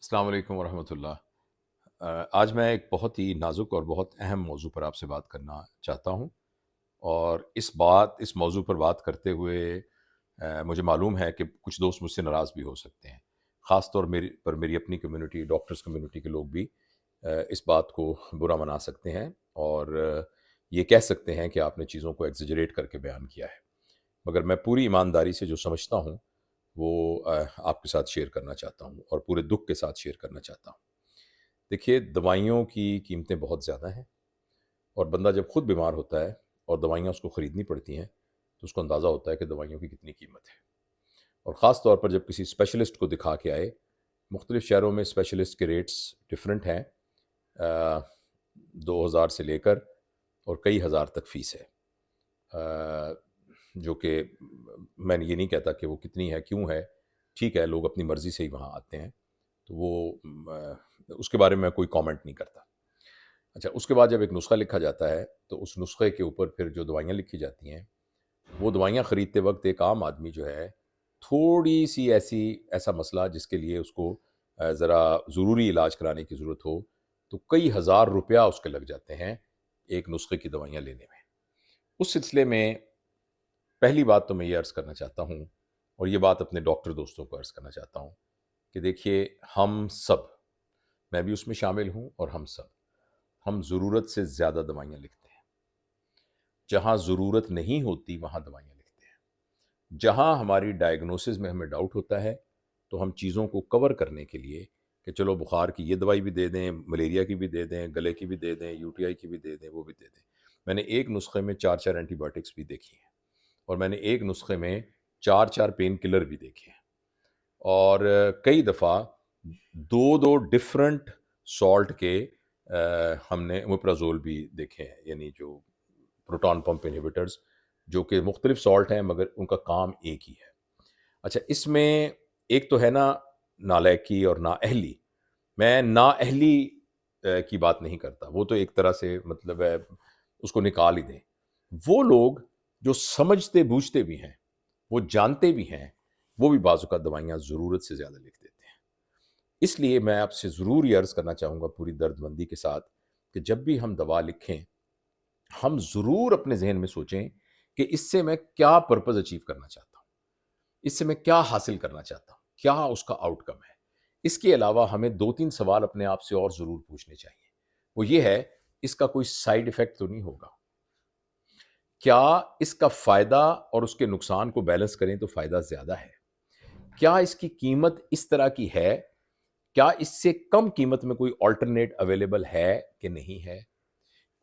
السلام علیکم ورحمۃ اللہ۔ آج میں ایک بہت ہی نازک اور بہت اہم موضوع پر آپ سے بات کرنا چاہتا ہوں، اور اس موضوع پر بات کرتے ہوئے مجھے معلوم ہے کہ کچھ دوست مجھ سے ناراض بھی ہو سکتے ہیں، خاص طور میری اپنی کمیونٹی، ڈاکٹرز کمیونٹی کے لوگ بھی اس بات کو برا منا سکتے ہیں، اور یہ کہہ سکتے ہیں کہ آپ نے چیزوں کو ایگزیجریٹ کر کے بیان کیا ہے، مگر میں پوری ایمانداری سے جو سمجھتا ہوں وہ آپ کے ساتھ شیئر کرنا چاہتا ہوں، اور پورے دکھ کے ساتھ شیئر کرنا چاہتا ہوں۔ دیکھیے، دوائیوں کی قیمتیں بہت زیادہ ہیں، اور بندہ جب خود بیمار ہوتا ہے اور دوائیاں اس کو خریدنی پڑتی ہیں تو اس کو اندازہ ہوتا ہے کہ دوائیوں کی کتنی قیمت ہے، اور خاص طور پر جب کسی اسپیشلسٹ کو دکھا کے آئے۔ مختلف شہروں میں اسپیشلسٹ کے ریٹس ڈفرینٹ ہیں، 2000 سے لے کر اور کئی ہزار تک فیس ہے، جو کہ میں یہ نہیں کہتا کہ وہ کتنی ہے، کیوں ہے، ٹھیک ہے، لوگ اپنی مرضی سے ہی وہاں آتے ہیں، تو وہ اس کے بارے میں کوئی کامنٹ نہیں کرتا۔ اچھا، اس کے بعد جب ایک نسخہ لکھا جاتا ہے تو اس نسخے کے اوپر پھر جو دوائیاں لکھی جاتی ہیں، وہ دوائیاں خریدتے وقت ایک عام آدمی جو ہے، تھوڑی سی ایسا مسئلہ جس کے لیے اس کو ذرا ضروری علاج کرانے کی ضرورت ہو، تو کئی ہزار روپیہ اس کے لگ جاتے ہیں ایک نسخے کی دوائیاں لینے میں۔ اس سلسلے میں پہلی بات تو میں یہ عرض کرنا چاہتا ہوں، اور یہ بات اپنے ڈاکٹر دوستوں کو عرض کرنا چاہتا ہوں، کہ دیکھیے، ہم سب، میں بھی اس میں شامل ہوں، اور ہم ضرورت سے زیادہ دوائیاں لکھتے ہیں۔ جہاں ضرورت نہیں ہوتی وہاں دوائیاں لکھتے ہیں۔ جہاں ہماری ڈائگنوسس میں ہمیں ڈاؤٹ ہوتا ہے تو ہم چیزوں کو کور کرنے کے لیے کہ چلو بخار کی یہ دوائی بھی دے دیں، ملیریا کی بھی دے دیں، گلے کی بھی دے دیں، یو ٹی آئی کی بھی دے دیں، وہ بھی دے دیں۔ میں نے ایک نسخے میں 4 اینٹی بائیوٹکس بھی دیکھی ہیں، اور میں نے ایک نسخے میں 4 پین کلر بھی دیکھے ہیں، اور کئی دفعہ 2 ڈفرنٹ سالٹ کے ہم نے اومیپرازول بھی دیکھے ہیں، یعنی جو پروٹون پمپ انہیبیٹرز، جو کہ مختلف سالٹ ہیں مگر ان کا کام ایک ہی ہے۔ اچھا، اس میں ایک تو ہے نا نالائکی اور نااہلی۔ میں نااہلی کی بات نہیں کرتا، وہ تو ایک طرح سے مطلب ہے اس کو نکال ہی دیں۔ وہ لوگ جو سمجھتے بوجھتے بھی ہیں، وہ جانتے بھی ہیں، وہ بھی بعض اوقات دوائیاں ضرورت سے زیادہ لکھ دیتے ہیں۔ اس لیے میں آپ سے ضرور یہ عرض کرنا چاہوں گا پوری درد مندی کے ساتھ کہ جب بھی ہم دوا لکھیں، ہم ضرور اپنے ذہن میں سوچیں کہ اس سے میں کیا پرپز اچیو کرنا چاہتا ہوں، اس سے میں کیا حاصل کرنا چاہتا ہوں، کیا اس کا آؤٹ کم ہے۔ اس کے علاوہ ہمیں 2-3 سوال اپنے آپ سے اور ضرور پوچھنے چاہیے۔ وہ یہ ہے، اس کا کوئی سائیڈ ایفیکٹ تو نہیں ہوگا؟ کیا اس کا فائدہ اور اس کے نقصان کو بیلنس کریں تو فائدہ زیادہ ہے؟ کیا اس کی قیمت اس طرح کی ہے؟ کیا اس سے کم قیمت میں کوئی آلٹرنیٹ اویلیبل ہے کہ نہیں ہے؟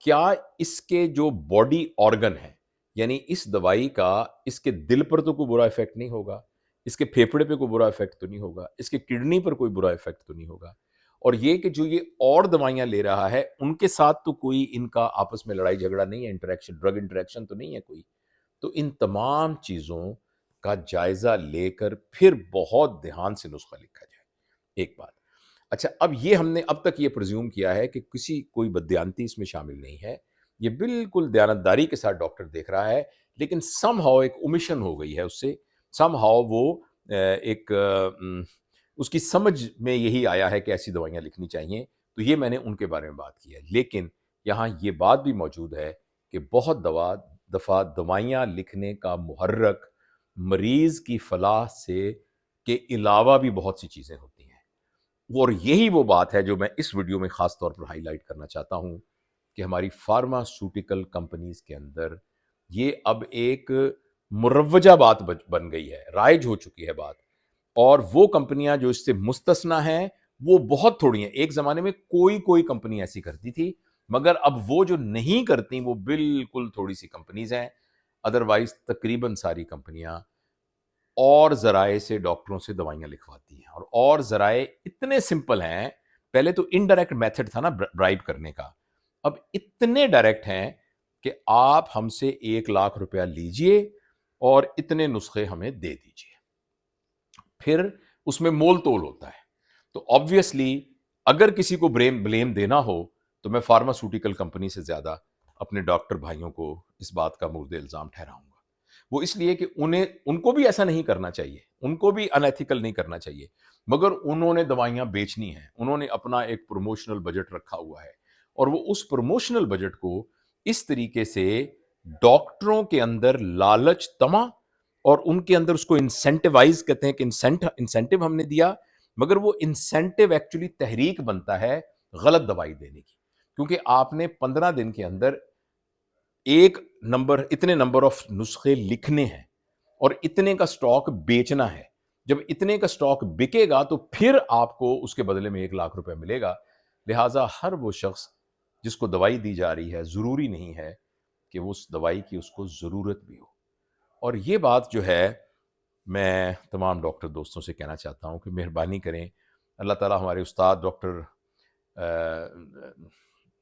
کیا اس کے جو باڈی آرگن ہے، یعنی اس دوائی کا اس کے دل پر تو کوئی برا افیکٹ نہیں ہوگا، اس کے پھیپھڑے پہ کوئی برا افیکٹ تو نہیں ہوگا، اس کے کڈنی پر کوئی برا افیکٹ تو نہیں ہوگا، اور یہ کہ جو یہ اور دوائیاں لے رہا ہے ان کے ساتھ تو کوئی ان کا آپس میں لڑائی جھگڑا نہیں ہے، انٹریکشن، ڈرگ انٹریکشن تو نہیں ہے کوئی۔ تو ان تمام چیزوں کا جائزہ لے کر پھر بہت دھیان سے نسخہ لکھا جائے۔ ایک بات۔ اچھا، اب یہ ہم نے اب تک یہ پرزیوم کیا ہے کہ کوئی بددیانتی اس میں شامل نہیں ہے، یہ بالکل دیانتداری کے ساتھ ڈاکٹر دیکھ رہا ہے، لیکن سم ہاؤ ایک اومیشن ہو گئی ہے اس سے، سم ہاؤ وہ ایک اس کی سمجھ میں یہی آیا ہے کہ ایسی دوائیاں لکھنی چاہیے، تو یہ میں نے ان کے بارے میں بات کی ہے۔ لیکن یہاں یہ بات بھی موجود ہے کہ بہت دفعہ دوائیاں لکھنے کا محرک مریض کی فلاح سے کے علاوہ بھی بہت سی چیزیں ہوتی ہیں، اور یہی وہ بات ہے جو میں اس ویڈیو میں خاص طور پر ہائی لائٹ کرنا چاہتا ہوں کہ ہماری فارماسیوٹیکل کمپنیز کے اندر یہ اب ایک مروجہ بات بن گئی ہے، رائج ہو چکی ہے بات، اور وہ کمپنیاں جو اس سے مستثنا ہیں وہ بہت تھوڑی ہیں۔ ایک زمانے میں کوئی کمپنی ایسی کرتی تھی، مگر اب وہ جو نہیں کرتی وہ بالکل تھوڑی سی کمپنیز ہیں، ادروائز تقریباً ساری کمپنیاں اور ذرائع سے ڈاکٹروں سے دوائیاں لکھواتی ہیں، اور ذرائع اتنے سمپل ہیں۔ پہلے تو انڈائریکٹ میتھڈ تھا نا برائب کرنے کا، اب اتنے ڈائریکٹ ہیں کہ آپ ہم سے 1 لاکھ روپیہ لیجئے اور اتنے نسخے ہمیں دے دیجئے، پھر اس میں مول تول ہوتا ہے۔ تو آبویسلی اگر کسی کو بلیم دینا ہو تو میں فارماسیوٹیکل کمپنی سے زیادہ اپنے ڈاکٹر بھائیوں کو اس بات کا مورد الزام ٹھہراؤں گا۔ وہ اس لیے کہ ان کو بھی ایسا نہیں کرنا چاہیے، ان کو بھی انیتھیکل نہیں کرنا چاہیے۔ مگر انہوں نے دوائیاں بیچنی ہیں، انہوں نے اپنا ایک پروموشنل بجٹ رکھا ہوا ہے، اور وہ اس پروموشنل بجٹ کو اس طریقے سے ڈاکٹروں کے اندر لالچ، طمع، اور ان کے اندر اس کو انسینٹیوائز کہتے ہیں کہ انسینٹیو ہم نے دیا، مگر وہ انسینٹیو ایکچولی تحریک بنتا ہے غلط دوائی دینے کی، کیونکہ آپ نے 15 دن کے اندر اتنے نمبر آف نسخے لکھنے ہیں اور اتنے کا سٹاک بیچنا ہے۔ جب اتنے کا سٹاک بکے گا تو پھر آپ کو اس کے بدلے میں 1 لاکھ روپے ملے گا۔ لہٰذا ہر وہ شخص جس کو دوائی دی جا رہی ہے، ضروری نہیں ہے کہ اس دوائی کی اس کو ضرورت بھی ہو۔ اور یہ بات جو ہے میں تمام ڈاکٹر دوستوں سے کہنا چاہتا ہوں کہ مہربانی کریں، اللہ تعالیٰ ہمارے استاد ڈاکٹر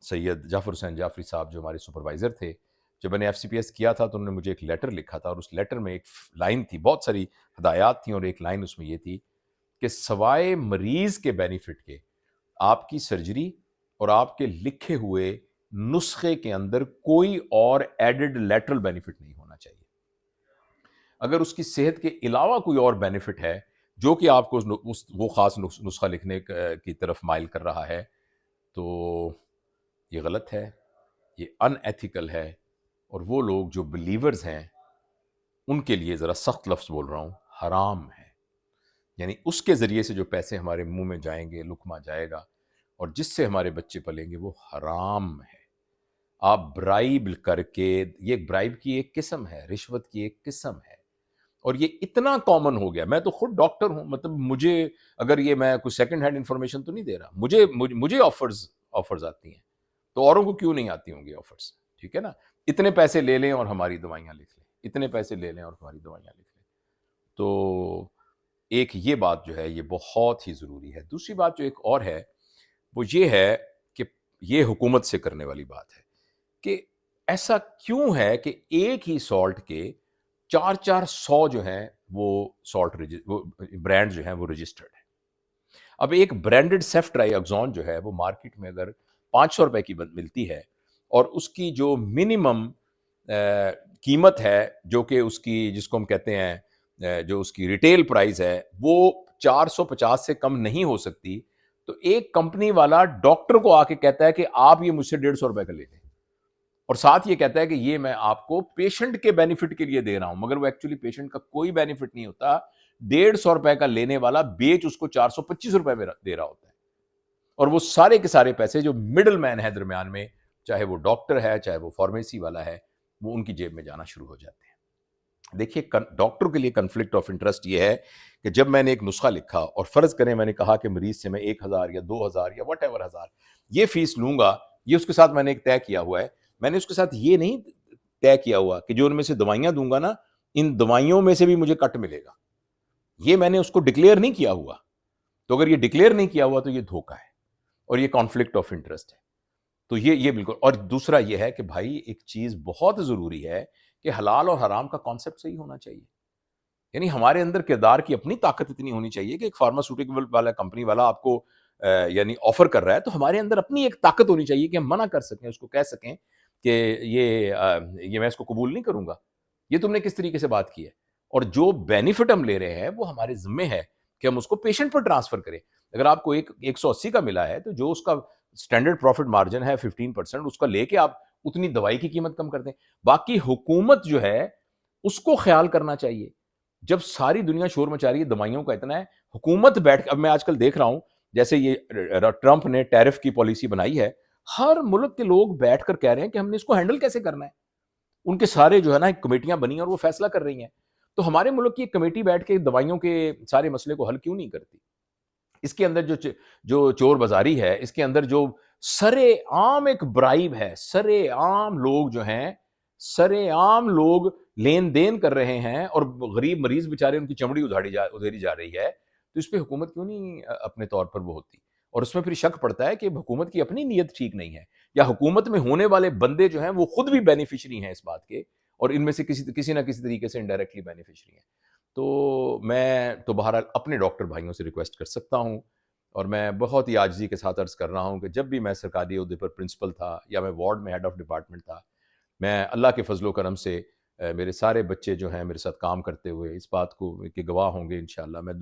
سید جعفر حسین جعفری صاحب جو ہمارے سپروائزر تھے، جب میں نے FCPS کیا تھا تو انہوں نے مجھے ایک لیٹر لکھا تھا، اور اس لیٹر میں ایک لائن تھی، بہت ساری ہدایات تھیں، اور ایک لائن اس میں یہ تھی کہ سوائے مریض کے بینیفٹ کے آپ کی سرجری اور آپ کے لکھے ہوئے نسخے کے اندر کوئی اور ایڈڈ لیٹرل بینیفٹ نہیں ہونا چاہیے۔ اگر اس کی صحت کے علاوہ کوئی اور بینیفٹ ہے جو کہ آپ کو وہ خاص نسخہ لکھنے کی طرف مائل کر رہا ہے، تو یہ غلط ہے، یہ ان ایتھیکل ہے، اور وہ لوگ جو بلیورز ہیں ان کے لیے ذرا سخت لفظ بول رہا ہوں، حرام ہے۔ یعنی اس کے ذریعے سے جو پیسے ہمارے منہ میں جائیں گے، لقمہ جائے گا، اور جس سے ہمارے بچے پلیں گے، وہ حرام ہے۔ آپ برائب کر کے، یہ برائب کی ایک قسم ہے، رشوت کی ایک قسم ہے، اور یہ اتنا کامن ہو گیا۔ میں تو خود ڈاکٹر ہوں، مطلب مجھے اگر یہ میں کوئی سیکنڈ ہینڈ انفارمیشن تو نہیں دے رہا، مجھے آفرز آتی ہیں، تو اوروں کو کیوں نہیں آتی ہوں گی آفرز؟ ٹھیک ہے نا؟ اتنے پیسے لے لیں اور ہماری دوائیاں لکھ لیں، اتنے پیسے لے لیں اور ہماری دوائیاں لکھ لیں۔ تو ایک یہ بات جو ہے یہ بہت ہی ضروری ہے۔ دوسری بات جو ایک اور ہے وہ یہ ہے کہ یہ حکومت سے کرنے والی بات ہے کہ ایسا کیوں ہے کہ ایک ہی سالٹ کے 400 جو ہیں وہ برانڈ جو ہیں وہ رجسٹرڈ ہیں۔ اب ایک برانڈڈ سیف ٹرائی اگزون جو ہے وہ مارکیٹ میں اگر 500 روپے کی ملتی ہے، اور اس کی جو منیمم قیمت ہے جو کہ اس کی جس کو ہم کہتے ہیں جو اس کی ریٹیل پرائز ہے وہ 450 سے کم نہیں ہو سکتی، تو ایک کمپنی والا ڈاکٹر کو آ کے کہتا ہے کہ آپ یہ مجھ سے 150 روپے کا لے لیں، اور ساتھ یہ کہتا ہے کہ یہ میں آپ کو پیشنٹ کے بینیفٹ کے لیے دے رہا ہوں، مگر وہ ایکچولی پیشنٹ کا کوئی بینیفٹ نہیں ہوتا۔ 150 روپے کا لینے والا بیچ اس کو 425 روپے میں دے رہا ہوتا ہے، اور وہ سارے کے سارے پیسے جو مڈل مین ہے درمیان میں، چاہے وہ ڈاکٹر ہے چاہے وہ فارمیسی والا ہے، وہ ان کی جیب میں جانا شروع ہو جاتے ہیں۔ دیکھیے ڈاکٹر کے لیے کنفلکٹ آف انٹرسٹ یہ ہے کہ جب میں نے ایک نسخہ لکھا اور فرض کریں میں نے کہا کہ مریض سے میں 1000 یا 2000 یا واٹ ایور ہزار یہ فیس لوں گا، یہ اس کے ساتھ میں نے ایک طے کیا ہوا ہے، میں نے اس کے ساتھ یہ نہیں طے کیا ہوا کہ جو ان میں سے دوائیاں دوں گا نا، ان دوائیوں میں سے بھی مجھے کٹ ملے گا، یہ میں نے اس کو ڈکلیئر نہیں کیا ہوا۔ تو اگر یہ ڈکلیئر نہیں کیا ہوا تو یہ دھوکہ ہے اور یہ کانفلکٹ آف انٹرسٹ ہے۔ تو یہ بالکل، اور دوسرا یہ ہے کہ بھائی ایک چیز بہت ضروری ہے کہ حلال اور حرام کا کانسیپٹ صحیح ہونا چاہیے۔ یعنی ہمارے اندر کردار کی اپنی طاقت اتنی ہونی چاہیے کہ ایک فارماسیوٹیکل والا کمپنی والا آپ کو یعنی آفر کر رہا ہے، تو ہمارے اندر اپنی ایک طاقت ہونی چاہیے کہ ہم منع کر سکیں، اس کو کہہ سکیں کہ یہ میں اس کو قبول نہیں کروں گا، یہ تم نے کس طریقے سے بات کی ہے، اور جو بینیفٹ ہم لے رہے ہیں وہ ہمارے ذمے ہے کہ ہم اس کو پیشنٹ پر ٹرانسفر کریں۔ اگر آپ کو 180 کا ملا ہے تو جو اس کا اسٹینڈرڈ پروفٹ مارجن ہے 15%، اس کا لے کے آپ اتنی دوائی کی قیمت کم کر دیں۔ باقی حکومت جو ہے اس کو خیال کرنا چاہیے۔ جب ساری دنیا شور مچا رہی ہے دوائیوں کا اتنا ہے، حکومت بیٹھ، اب میں آج کل دیکھ رہا ہوں جیسے یہ ٹرمپ نے ٹیرف کی پالیسی بنائی ہے، ہر ملک کے لوگ بیٹھ کر کہہ رہے ہیں کہ ہم نے اس کو ہینڈل کیسے کرنا ہے۔ ان کے سارے جو ہے نا کمیٹیاں بنی ہیں اور وہ فیصلہ کر رہی ہیں۔ تو ہمارے ملک کی ایک کمیٹی بیٹھ کے دوائیوں کے سارے مسئلے کو حل کیوں نہیں کرتی؟ اس کے اندر جو چور بازاری ہے، اس کے اندر جو سرے عام ایک برائب ہے، سرے عام لوگ جو ہیں، سرے عام لوگ لین دین کر رہے ہیں اور غریب مریض بیچارے ان کی چمڑی ادھیری جا رہی ہے، تو اس پہ حکومت کیوں نہیں اپنے طور پر وہ ہوتی؟ اور اس میں پھر شک پڑتا ہے کہ حکومت کی اپنی نیت ٹھیک نہیں ہے، یا حکومت میں ہونے والے بندے جو ہیں وہ خود بھی بینیفیشری ہیں اس بات کے، اور ان میں سے کسی نہ کسی طریقے سے انڈائریکٹلی بینیفیشری ہیں۔ تو میں تو بہرحال اپنے ڈاکٹر بھائیوں سے ریکویسٹ کر سکتا ہوں، اور میں بہت ہی عاجزی کے ساتھ عرض کر رہا ہوں کہ جب بھی میں سرکاری عہدے پر پرنسپل تھا یا میں وارڈ میں ہیڈ آف ڈپارٹمنٹ تھا، میں اللہ کے فضل و کرم سے میرے سارے بچے جو ہیں میرے ساتھ کام کرتے ہوئے اس بات کو کہ گواہ ہوں گے انشاءاللہ، میں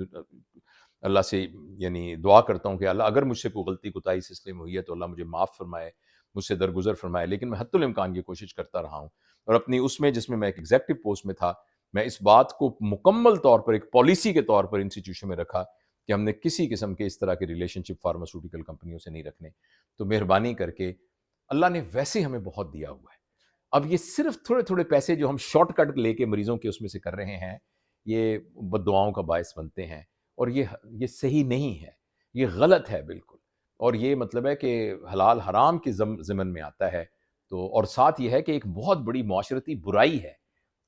اللہ سے یعنی دعا کرتا ہوں کہ اللہ اگر مجھ سے کوئی غلطی کوتاہی اس سلسلے میں ہوئی ہے تو اللہ مجھے معاف فرمائے، مجھ سے درگزر فرمائے، لیکن میں حتی الامکان یہ کوشش کرتا رہا ہوں، اور اپنی اس میں جس میں میں ایک ایگزیکٹو پوسٹ میں تھا، میں اس بات کو مکمل طور پر ایک پالیسی کے طور پر انسٹیٹیوشن میں رکھا کہ ہم نے کسی قسم کے اس طرح کے ریلیشن شپ فارماسیوٹیکل کمپنیوں سے نہیں رکھنے، تو مہربانی کر کے اللہ نے ویسے ہمیں بہت دیا ہوا ہے، اب یہ صرف تھوڑے تھوڑے پیسے جو ہم شارٹ کٹ لے کے مریضوں کے اس میں سے کر رہے ہیں، یہ بد دعاؤں کا باعث بنتے ہیں، اور یہ صحیح نہیں ہے، یہ غلط ہے بالکل، اور یہ مطلب ہے کہ حلال حرام کے ضمن میں آتا ہے، تو اور ساتھ یہ ہے کہ ایک بہت بڑی معاشرتی برائی ہے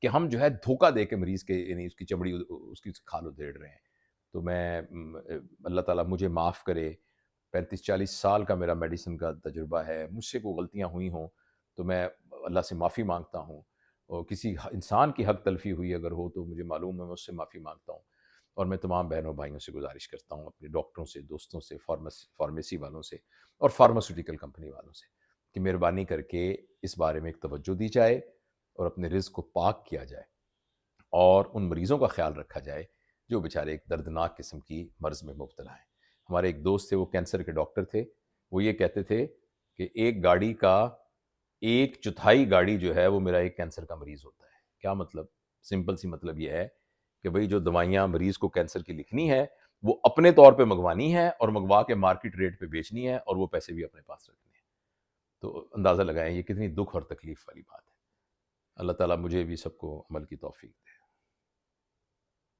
کہ ہم جو ہے دھوکہ دے کے مریض کے یعنی اس کی چمڑی اس کی کھال ادھیڑ رہے ہیں، تو میں اللہ تعالیٰ مجھے معاف کرے، 35-40 سال کا میرا میڈیسن کا تجربہ ہے، مجھ سے کوئی غلطیاں ہوئی ہوں تو میں اللہ سے معافی مانگتا ہوں، اور کسی انسان کی حق تلفی ہوئی اگر ہو تو مجھے معلوم ہے، میں اس سے معافی مانگتا ہوں، اور میں تمام بہنوں بھائیوں سے گزارش کرتا ہوں، اپنے ڈاکٹروں سے، دوستوں سے، فارمیسی والوں سے اور فارماسیوٹیکل کمپنی والوں سے، کہ مہربانی کر کے اس بارے میں ایک توجہ دی جائے اور اپنے رزق کو پاک کیا جائے، اور ان مریضوں کا خیال رکھا جائے جو بیچارے ایک دردناک قسم کی مرض میں مبتلا ہیں۔ ہمارے ایک دوست تھے، وہ کینسر کے ڈاکٹر تھے، وہ یہ کہتے تھے کہ ایک گاڑی کا 1/4 گاڑی جو ہے وہ میرا ایک کینسر کا مریض ہوتا ہے۔ کیا مطلب؟ سمپل سی مطلب یہ ہے کہ بھئی جو دوائیاں مریض کو کینسر کی لکھنی ہے وہ اپنے طور پہ منگوانی ہے، اور منگوا کے مارکیٹ ریٹ پہ بیچنی ہے، اور وہ پیسے بھی اپنے پاس رکھنے ہیں۔ تو اندازہ لگائیں یہ کتنی دکھ اور تکلیف والی بات ہے۔ اللہ تعالیٰ مجھے بھی سب کو عمل کی توفیق دے۔